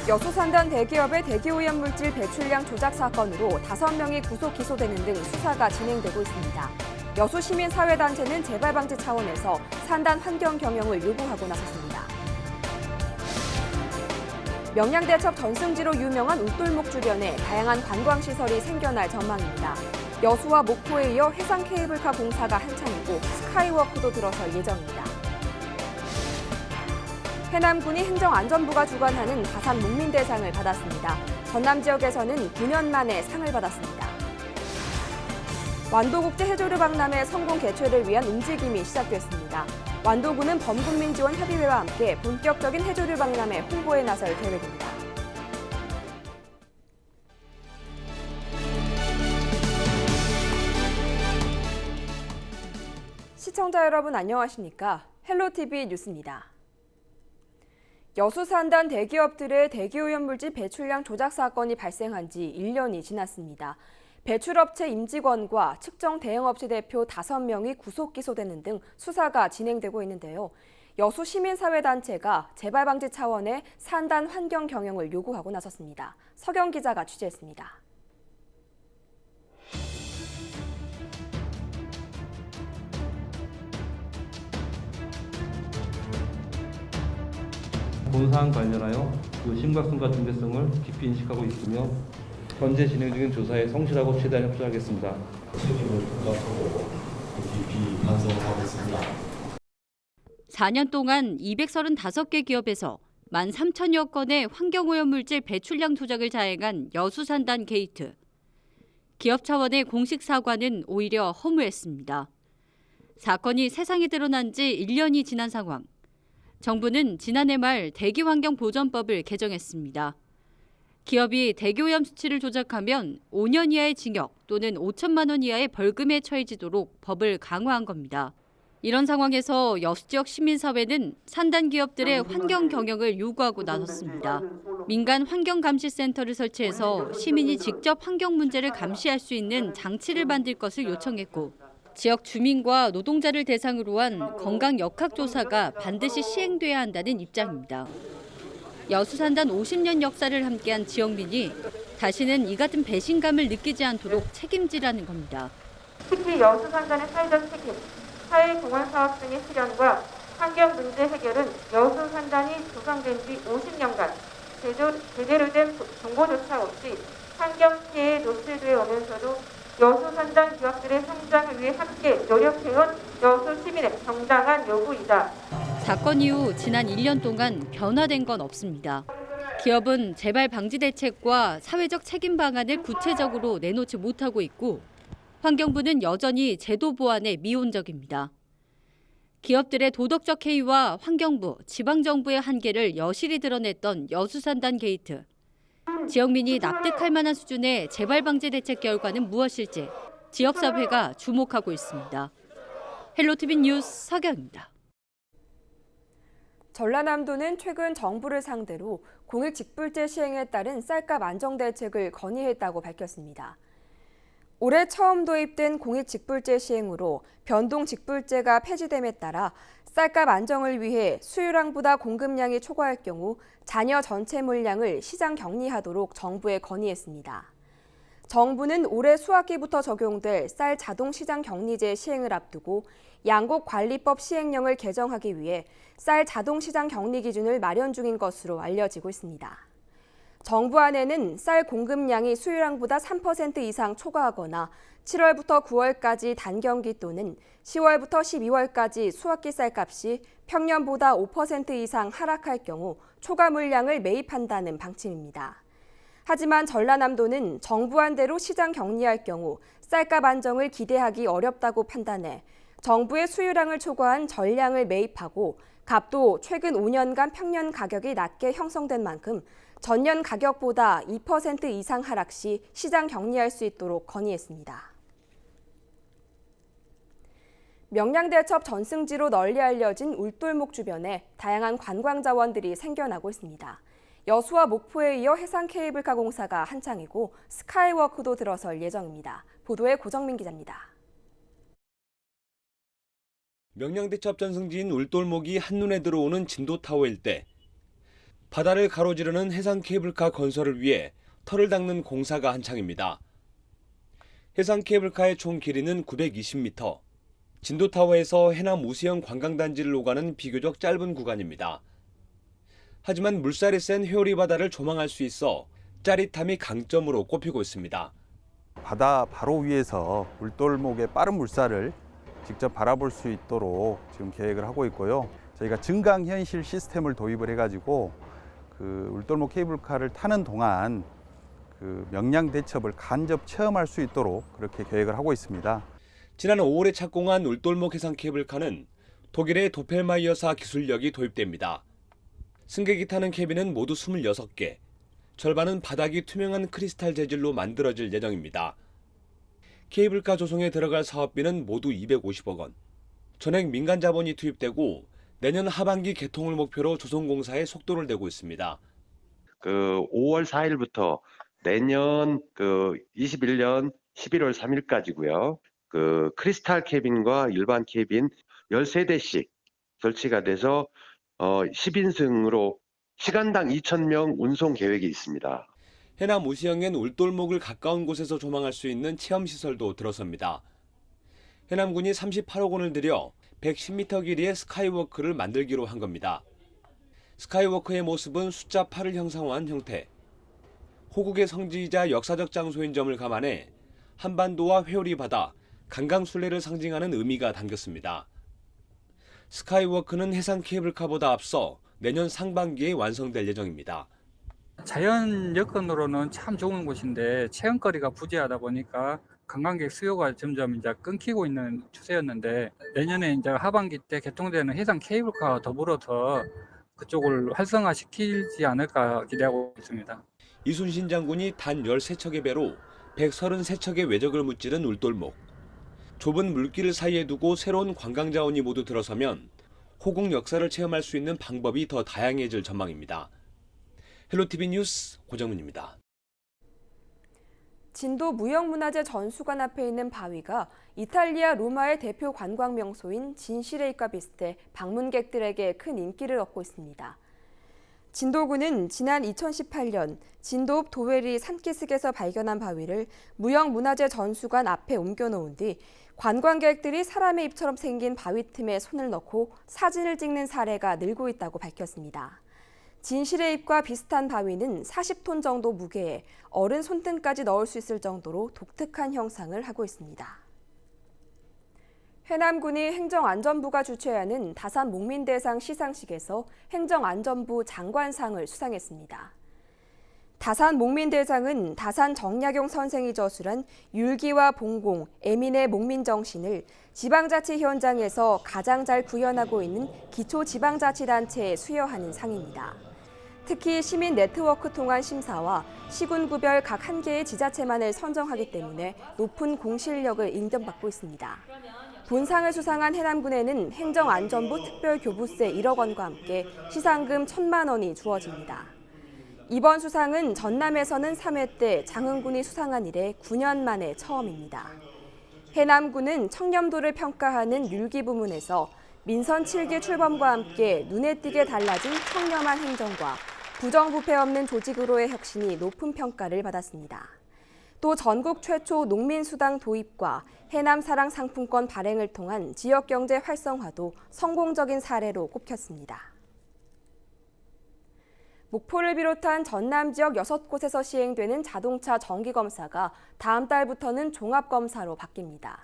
여수 산단 대기업의 대기오염물질 배출량 조작 사건으로 5명이 구속 기소되는 등 수사가 진행되고 있습니다. 여수 시민사회단체는 재발 방지 차원에서 산단 환경 경영을 요구하고 나섰습니다. 명량대첩 전승지로 유명한 울돌목 주변에 다양한 관광시설이 생겨날 전망입니다. 여수와 목포에 이어 해상 케이블카 공사가 한창이고 스카이워크도 들어설 예정입니다. 해남군이 행정안전부가 주관하는 다산 목민대상을 받았습니다. 전남 지역에서는 9년 만에 상을 받았습니다. 완도국제 해조류 박람회 성공 개최를 위한 움직임이 시작됐습니다. 완도군은 범국민 지원 협의회와 함께 본격적인 해조류 박람회 홍보에 나설 계획입니다. 시청자 여러분 안녕하십니까? 헬로티비 뉴스입니다. 여수 산단 대기업들의 대기오염물질 배출량 조작 사건이 발생한 지 1년이 지났습니다. 배출업체 임직원과 측정 대행업체 대표 5명이 구속 기소되는 등 수사가 진행되고 있는데요. 여수 시민사회단체가 재발 방지 차원의 산단 환경 경영을 요구하고 나섰습니다. 서경 기자가 취재했습니다. 본 사안 관련하여 그 심각성과 중대성을 깊이 인식하고 있으며 현재 진행 중인 조사에 성실하고 최대한 협조하겠습니다. 책임을 부각하고 깊이 반성하겠습니다. 4년 동안 235개 기업에서 13,000여 건의 환경오염물질 배출량 조작을 자행한 여수산단 게이트. 기업 차원의 공식 사과는 오히려 허무했습니다. 사건이 세상에 드러난 지 1년이 지난 상황. 정부는 지난해 말 대기환경보전법을 개정했습니다. 기업이 대기오염 수치를 조작하면 5년 이하의 징역 또는 5천만 원 이하의 벌금에 처해지도록 법을 강화한 겁니다. 이런 상황에서 여수 지역 시민사회는 산단 기업들의 환경 경영을 요구하고 나섰습니다. 민간 환경감시센터를 설치해서 시민이 직접 환경 문제를 감시할 수 있는 장치를 만들 것을 요청했고 지역 주민과 노동자를 대상으로 한 건강 역학조사가 반드시 시행돼야 한다는 입장입니다. 여수산단 50년 역사를 함께한 지역민이 다시는 이 같은 배신감을 느끼지 않도록 책임지라는 겁니다. 특히 여수산단의 사회적 책임, 사회공헌사업 등의 실현과 환경 문제 해결은 여수산단이 조성된 지 50년간 제대로 된 정보조차 없이 환경 피해에 노출되어 오면서도 여수산단 기업들의 성장을 위해 함께 노력해온 여수 시민의 정당한 요구이다. 사건 이후 지난 1년 동안 변화된 건 없습니다. 기업은 재발 방지 대책과 사회적 책임 방안을 구체적으로 내놓지 못하고 있고 환경부는 여전히 제도 보완에 미온적입니다. 기업들의 도덕적 해이와 환경부, 지방정부의 한계를 여실히 드러냈던 여수산단 게이트. 지역민이 납득할 만한 수준의 재발 방지 대책 결과는 무엇일지 지역사회가 주목하고 있습니다. 헬로티비 뉴스 서경입니다. 전라남도는 최근 정부를 상대로 공익 직불제 시행에 따른 쌀값 안정 대책을 건의했다고 밝혔습니다. 올해 처음 도입된 공익 직불제 시행으로 변동 직불제가 폐지됨에 따라 쌀값 안정을 위해 수요량보다 공급량이 초과할 경우 잔여 전체 물량을 시장 격리하도록 정부에 건의했습니다. 정부는 올해 수학기부터 적용될 쌀 자동 시장 격리제 시행을 앞두고 양곡관리법 시행령을 개정하기 위해 쌀 자동 시장 격리 기준을 마련 중인 것으로 알려지고 있습니다. 정부 안에는 쌀 공급량이 수요량보다 3% 이상 초과하거나 7월부터 9월까지 단경기 또는 10월부터 12월까지 수확기 쌀값이 평년보다 5% 이상 하락할 경우 초과 물량을 매입한다는 방침입니다. 하지만 전라남도는 정부안대로 시장 격리할 경우 쌀값 안정을 기대하기 어렵다고 판단해 정부의 수요량을 초과한 전량을 매입하고 값도 최근 5년간 평년 가격이 낮게 형성된 만큼 전년 가격보다 2% 이상 하락 시 시장 격리할 수 있도록 건의했습니다. 명량대첩 전승지로 널리 알려진 울돌목 주변에 다양한 관광 자원들이 생겨나고 있습니다. 여수와 목포에 이어 해상 케이블카 공사가 한창이고 스카이워크도 들어설 예정입니다. 보도에 고정민 기자입니다. 명량대첩 전승지인 울돌목이 한눈에 들어오는 진도타워 일대. 바다를 가로지르는 해상 케이블카 건설을 위해 터를 닦는 공사가 한창입니다. 해상 케이블카의 총 길이는 920m, 진도타워에서 해남 우수형 관광단지를 오가는 비교적 짧은 구간입니다. 하지만 물살이 센 회오리 바다를 조망할 수 있어 짜릿함이 강점으로 꼽히고 있습니다. 바다 바로 위에서 울돌목의 빠른 물살을 직접 바라볼 수 있도록 지금 계획을 하고 있고요. 저희가 증강현실 시스템을 도입을 해가지고 그 울돌목 케이블카를 타는 동안 그 명량 대첩을 간접 체험할 수 있도록 그렇게 계획을 하고 있습니다. 지난 5월에 착공한 울돌목 해상 케이블카는 독일의 도펠마이어사 기술력이 도입됩니다. 승객이 타는 캐빈은 모두 26개, 절반은 바닥이 투명한 크리스탈 재질로 만들어질 예정입니다. 케이블카 조성에 들어갈 사업비는 모두 250억 원. 전액 민간 자본이 투입되고 내년 하반기 개통을 목표로 조성공사에 속도를 내고 있습니다. 5월 4일부터 내년 21년 11월 3일까지고요. 크리스탈 캐빈과 일반 캐빈 13대씩 설치가 돼서 10인승으로 시간당 2,000명 운송 계획이 있습니다. 해남 우시형엔 울돌목을 가까운 곳에서 조망할 수 있는 체험시설도 들어섭니다. 해남군이 38억 원을 들여 110m 길이의 스카이워크를 만들기로 한 겁니다. 스카이워크의 모습은 숫자 8을 형상화한 형태. 호국의 성지이자 역사적 장소인 점을 감안해 한반도와 회오리 바다, 강강술래를 상징하는 의미가 담겼습니다. 스카이워크는 해상 케이블카보다 앞서 내년 상반기에 완성될 예정입니다. 자연 여건으로는 참 좋은 곳인데 체험거리가 부재하다 보니까 관광객 수요가 점점 이제 끊기고 있는 추세였는데 내년에 이제 하반기 때 개통되는 해상 케이블카와 더불어서 그쪽을 활성화시키지 않을까 기대하고 있습니다. 이순신 장군이 단 13척의 배로 133척의 외적을 무찌른 울돌목. 좁은 물길 사이에 두고 새로운 관광 자원이 모두 들어서면 호국 역사를 체험할 수 있는 방법이 더 다양해질 전망입니다. 헬로티비 뉴스 고정문입니다. 진도 무형문화재 전수관 앞에 있는 바위가 이탈리아 로마의 대표 관광 명소인 진시레이과 비슷해 방문객들에게 큰 인기를 얻고 있습니다. 진도군은 지난 2018년 진도읍 도웨리 산기슭에서 발견한 바위를 무형문화재 전수관 앞에 옮겨놓은 뒤 관광객들이 사람의 입처럼 생긴 바위 틈에 손을 넣고 사진을 찍는 사례가 늘고 있다고 밝혔습니다. 진실의 잎과 비슷한 바위는 40톤 정도 무게에 어른 손등까지 넣을 수 있을 정도로 독특한 형상을 하고 있습니다. 해남군이 행정안전부가 주최하는 다산 목민대상 시상식에서 행정안전부 장관상을 수상했습니다. 다산 목민대상은 다산 정약용 선생이 저술한 율기와 봉공, 애민의 목민정신을 지방자치 현장에서 가장 잘 구현하고 있는 기초지방자치단체에 수여하는 상입니다. 특히 시민 네트워크 통한 심사와 시군구별 각 한 개의 지자체만을 선정하기 때문에 높은 공실력을 인정받고 있습니다. 본상을 수상한 해남군에는 행정안전부 특별교부세 1억 원과 함께 시상금 1,000만 원이 주어집니다. 이번 수상은 전남에서는 3회 때 장흥군이 수상한 이래 9년 만에 처음입니다. 해남군은 청렴도를 평가하는 율기 부문에서 민선 7기 출범과 함께 눈에 띄게 달라진 청렴한 행정과 부정부패 없는 조직으로의 혁신이 높은 평가를 받았습니다. 또 전국 최초 농민수당 도입과 해남사랑 상품권 발행을 통한 지역경제 활성화도 성공적인 사례로 꼽혔습니다. 목포를 비롯한 전남 지역 6곳에서 시행되는 자동차 정기검사가 다음 달부터는 종합검사로 바뀝니다.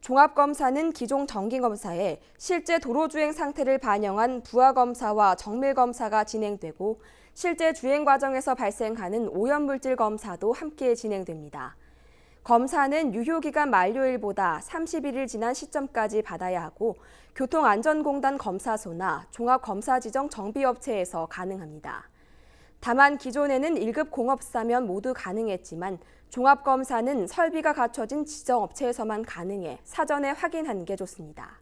종합검사는 기존 정기검사에 실제 도로주행 상태를 반영한 부하검사와 정밀검사가 진행되고 실제 주행 과정에서 발생하는 오염물질 검사도 함께 진행됩니다. 검사는 유효기간 만료일보다 31일 지난 시점까지 받아야 하고 교통안전공단 검사소나 종합검사지정 정비업체에서 가능합니다. 다만 기존에는 1급 공업사면 모두 가능했지만 종합검사는 설비가 갖춰진 지정업체에서만 가능해 사전에 확인하는 게 좋습니다.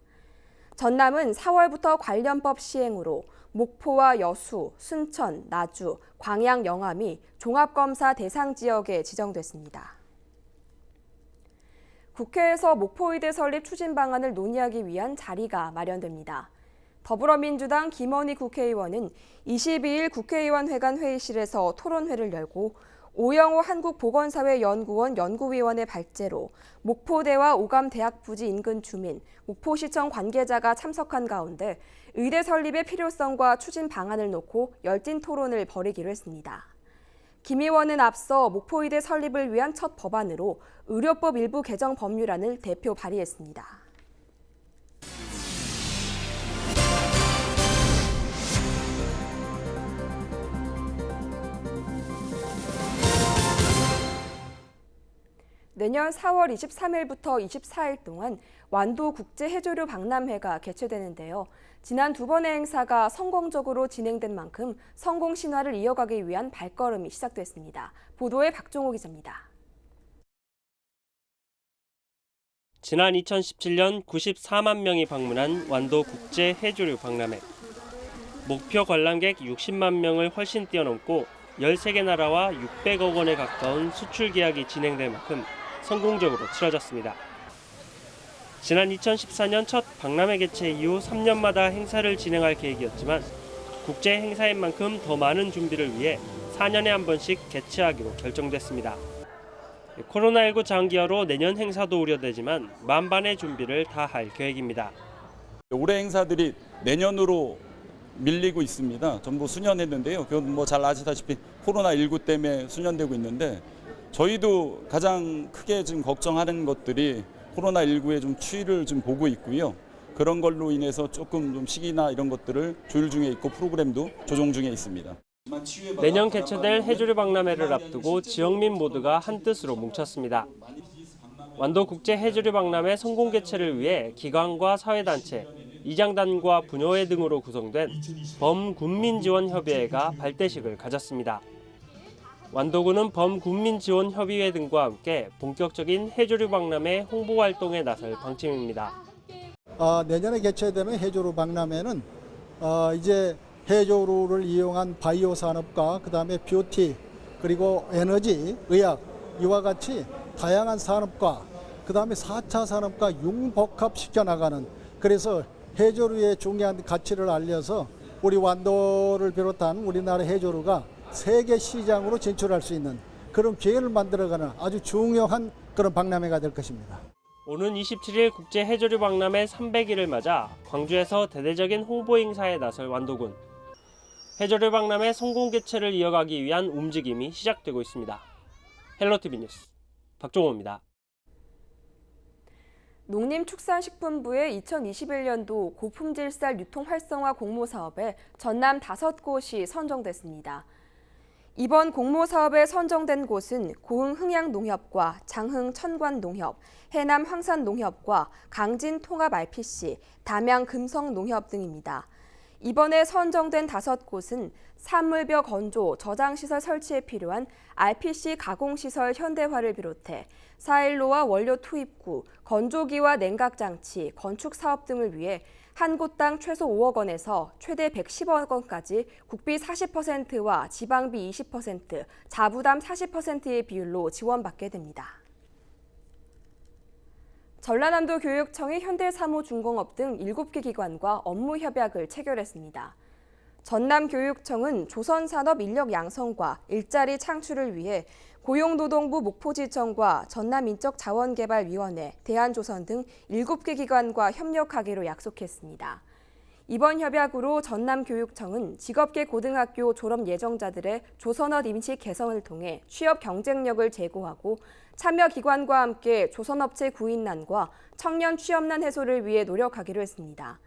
전남은 4월부터 관련법 시행으로 목포와 여수, 순천, 나주, 광양, 영암이 종합검사 대상 지역에 지정됐습니다. 국회에서 목포의대 설립 추진 방안을 논의하기 위한 자리가 마련됩니다. 더불어민주당 김원희 국회의원은 22일 국회의원회관 회의실에서 토론회를 열고 오영호 한국보건사회연구원 연구위원의 발제로 목포대와 오감대학 부지 인근 주민, 목포시청 관계자가 참석한 가운데 의대 설립의 필요성과 추진 방안을 놓고 열띤 토론을 벌이기로 했습니다. 김 의원은 앞서 목포의대 설립을 위한 첫 법안으로 의료법 일부 개정 법률안을 대표 발의했습니다. 내년 4월 23일부터 24일 동안 완도 국제해조류 박람회가 개최되는데요. 지난 두 번의 행사가 성공적으로 진행된 만큼 성공 신화를 이어가기 위한 발걸음이 시작됐습니다. 보도에 박종호 기자입니다. 지난 2017년 94만 명이 방문한 완도 국제해조류 박람회. 목표 관람객 60만 명을 훨씬 뛰어넘고 13개 나라와 600억 원에 가까운 수출 계약이 진행될 만큼 성공적으로 치러졌습니다. 지난 2014년 첫 박람회 개최 이후 3년마다 행사를 진행할 계획이었지만 국제 행사인 만큼 더 많은 준비를 위해 4년에 한 번씩 개최하기로 결정됐습니다. 코로나19 장기화로 내년 행사도 우려되지만 만반의 준비를 다 할 계획입니다. 올해 행사들이 내년으로 밀리고 있습니다. 전부 수년했는데요. 그건 뭐 잘 아시다시피 코로나19 때문에 수년되고 있는데 저희도 가장 크게 지금 걱정하는 것들이 코로나19의 좀 추이를 좀 보고 있고요. 그런 걸로 인해서 조금 좀 시기나 이런 것들을 조율 중에 있고 프로그램도 조정 중에 있습니다. 내년 개최될 해조류 박람회를 앞두고 지역민 모두가 한뜻으로 뭉쳤습니다. 완도 국제 해조류 박람회 성공 개최를 위해 기관과 사회단체, 이장단과 부녀회 등으로 구성된 범군민지원협의회가 발대식을 가졌습니다. 완도군은 범군민지원협의회 등과 함께 본격적인 해조류 박람회 홍보 활동에 나설 방침입니다. 내년에 개최되는 해조류 박람회는 이제 해조류를 이용한 바이오 산업과 그다음에 뷰티 그리고 에너지, 의학 이와 같이 다양한 산업과 그다음에 4차 산업과 융복합시켜 나가는 그래서 해조류의 중요한 가치를 알려서 우리 완도를 비롯한 우리나라 해조류가 세계 시장으로 진출할 수 있는 그런 기회를 만들어가는 아주 중요한 그런 박람회가 될 것입니다. 오는 27일 국제 해조류 박람회 300일을 맞아 광주에서 대대적인 홍보 행사에 나설 완도군. 해조류 박람회 성공 개최를 이어가기 위한 움직임이 시작되고 있습니다. 헬로티비 뉴스 박종호입니다. 농림축산식품부의 2021년도 고품질 쌀 유통 활성화 공모 사업에 전남 5곳이 선정됐습니다. 이번 공모 사업에 선정된 곳은 고흥 흥양농협과 장흥 천관농협, 해남 황산농협과 강진 통합 RPC, 담양 금성농협 등입니다. 이번에 선정된 5곳은 사물벽 건조, 저장시설 설치에 필요한 RPC 가공시설 현대화를 비롯해 사일로와 원료 투입구, 건조기와 냉각장치, 건축사업 등을 위해 한 곳당 최소 5억 원에서 최대 110억 원까지 국비 40%와 지방비 20%, 자부담 40%의 비율로 지원받게 됩니다. 전라남도 교육청이 현대사무중공업 등 7개 기관과 업무 협약을 체결했습니다. 전남교육청은 조선산업 인력 양성과 일자리 창출을 위해 고용노동부 목포지청과 전남인적자원개발위원회, 대한조선 등 7개 기관과 협력하기로 약속했습니다. 이번 협약으로 전남교육청은 직업계 고등학교 졸업 예정자들의 조선업 임시 개선을 통해 취업 경쟁력을 제고하고 참여기관과 함께 조선업체 구인난과 청년 취업난 해소를 위해 노력하기로 했습니다.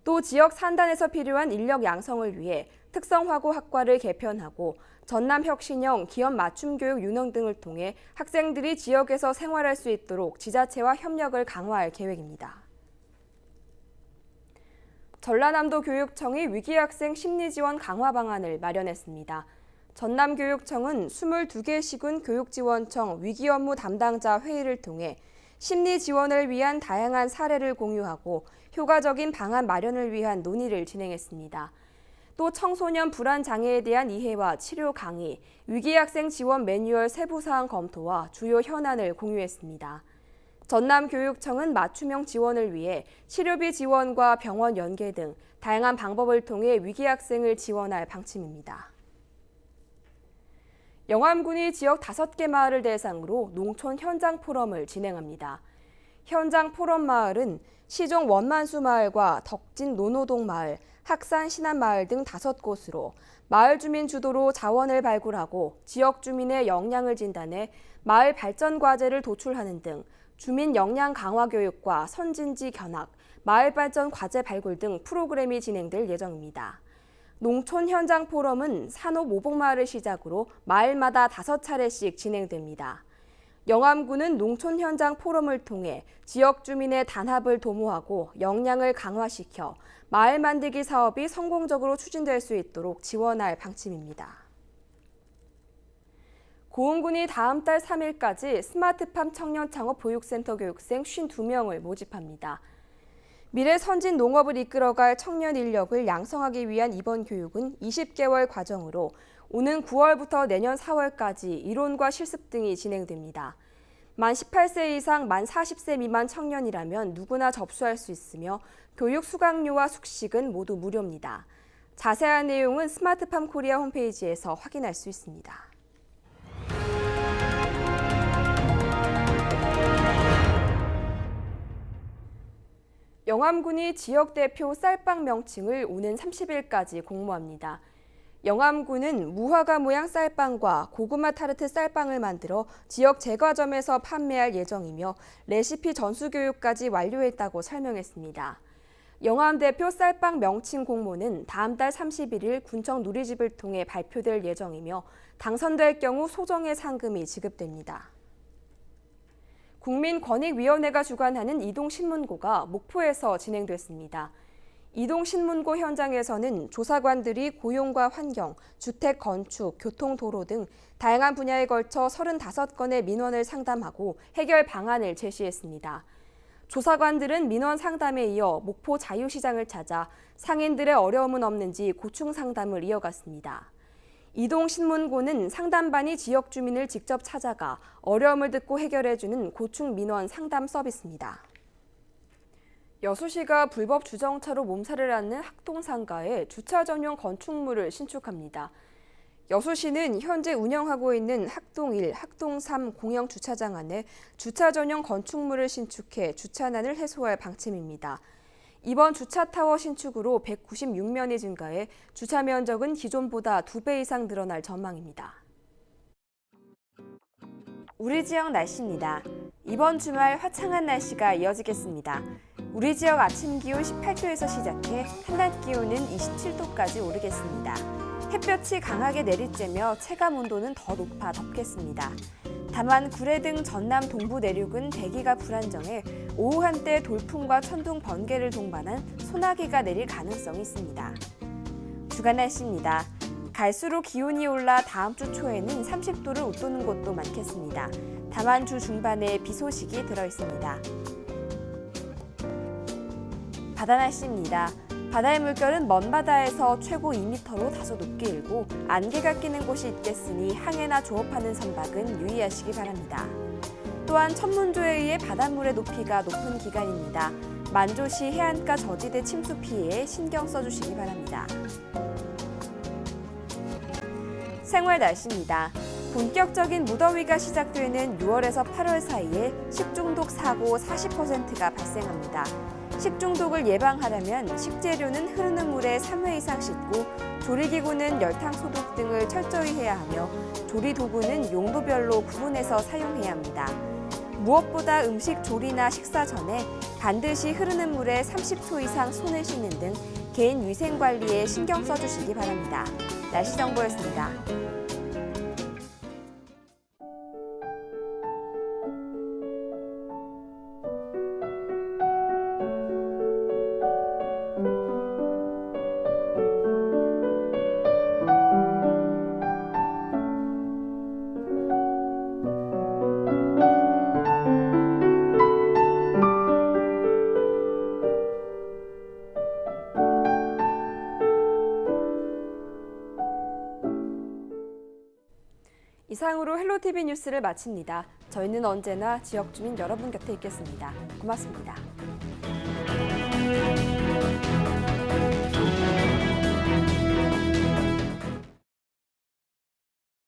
또 지역 산단에서 필요한 인력 양성을 위해 특성화고 학과를 개편하고 전남혁신형 기업 맞춤교육 윤영 등을 통해 학생들이 지역에서 생활할 수 있도록 지자체와 협력을 강화할 계획입니다. 전라남도 교육청이 위기학생 심리지원 강화 방안을 마련했습니다. 전남교육청은 22개 시군 교육지원청 위기업무 담당자 회의를 통해 심리 지원을 위한 다양한 사례를 공유하고 효과적인 방안 마련을 위한 논의를 진행했습니다. 또 청소년 불안 장애에 대한 이해와 치료 강의, 위기학생 지원 매뉴얼 세부 사항 검토와 주요 현안을 공유했습니다. 전남교육청은 맞춤형 지원을 위해 치료비 지원과 병원 연계 등 다양한 방법을 통해 위기 학생을 지원할 방침입니다. 영암군이 지역 5개 마을을 대상으로 농촌 현장 포럼을 진행합니다. 현장 포럼 마을은 시종 원만수 마을과 덕진 노노동 마을, 학산 신안 마을 등 5곳으로 마을 주민 주도로 자원을 발굴하고 지역 주민의 역량을 진단해 마을 발전 과제를 도출하는 등 주민 역량 강화 교육과 선진지 견학, 마을 발전 과제 발굴 등 프로그램이 진행될 예정입니다. 농촌 현장 포럼은 산업 오복마을을 시작으로 마을마다 5차례씩 진행됩니다. 영암군은 농촌 현장 포럼을 통해 지역 주민의 단합을 도모하고 역량을 강화시켜 마을 만들기 사업이 성공적으로 추진될 수 있도록 지원할 방침입니다. 고흥군이 다음 달 3일까지 스마트팜 청년창업보육센터 교육생 52명을 모집합니다. 미래 선진 농업을 이끌어갈 청년 인력을 양성하기 위한 이번 교육은 20개월 과정으로 오는 9월부터 내년 4월까지 이론과 실습 등이 진행됩니다. 만 18세 이상 만 40세 미만 청년이라면 누구나 접수할 수 있으며 교육 수강료와 숙식은 모두 무료입니다. 자세한 내용은 스마트팜 코리아 홈페이지에서 확인할 수 있습니다. 영암군이 지역 대표 쌀빵 명칭을 오는 30일까지 공모합니다. 영암군은 무화과 모양 쌀빵과 고구마 타르트 쌀빵을 만들어 지역 제과점에서 판매할 예정이며 레시피 전수 교육까지 완료했다고 설명했습니다. 영암 대표 쌀빵 명칭 공모는 다음 달 31일 군청 누리집을 통해 발표될 예정이며 당선될 경우 소정의 상금이 지급됩니다. 국민권익위원회가 주관하는 이동신문고가 목포에서 진행됐습니다. 이동신문고 현장에서는 조사관들이 고용과 환경, 주택 건축, 교통 도로 등 다양한 분야에 걸쳐 35건의 민원을 상담하고 해결 방안을 제시했습니다. 조사관들은 민원 상담에 이어 목포 자유시장을 찾아 상인들의 어려움은 없는지 고충 상담을 이어갔습니다. 이동신문고는 상담반이 지역 주민을 직접 찾아가 어려움을 듣고 해결해주는 고충 민원 상담 서비스입니다. 여수시가 불법 주정차로 몸살을 앓는 학동상가에 주차 전용 건축물을 신축합니다. 여수시는 현재 운영하고 있는 학동 1, 학동 3 공영 주차장 안에 주차 전용 건축물을 신축해 주차난을 해소할 방침입니다. 이번 주차타워 신축으로 196면이 증가해 주차 면적은 기존보다 2배 이상 늘어날 전망입니다. 우리 지역 날씨입니다. 이번 주말 화창한 날씨가 이어지겠습니다. 우리 지역 아침 기온 18도에서 시작해 한낮 기온은 27도까지 오르겠습니다. 햇볕이 강하게 내리쬐며 체감 온도는 더 높아 덥겠습니다. 다만 구례 등 전남 동부 내륙은 대기가 불안정해 오후 한때 돌풍과 천둥, 번개를 동반한 소나기가 내릴 가능성이 있습니다. 주간 날씨입니다. 갈수록 기온이 올라 다음 주 초에는 30도를 웃도는 곳도 많겠습니다. 다만 주 중반에 비 소식이 들어있습니다. 바다 날씨입니다. 바다의 물결은 먼 바다에서 최고 2m로 다소 높게 일고 안개가 끼는 곳이 있겠으니 항해나 조업하는 선박은 유의하시기 바랍니다. 또한 천문조에 의해 바닷물의 높이가 높은 기간입니다. 만조시 해안가 저지대 침수 피해에 신경 써주시기 바랍니다. 생활 날씨입니다. 본격적인 무더위가 시작되는 6월에서 8월 사이에 식중독 사고 40%가 발생합니다. 식중독을 예방하려면 식재료는 흐르는 물에 3회 이상 씻고 조리기구는 열탕 소독 등을 철저히 해야 하며 조리도구는 용도별로 구분해서 사용해야 합니다. 무엇보다 음식 조리나 식사 전에 반드시 흐르는 물에 30초 이상 손을 씻는 등 개인 위생 관리에 신경 써주시기 바랍니다. 날씨 정보였습니다. 이상으로 헬로티비 뉴스를 마칩니다. 저희는 언제나 지역 주민 여러분 곁에 있겠습니다. 고맙습니다.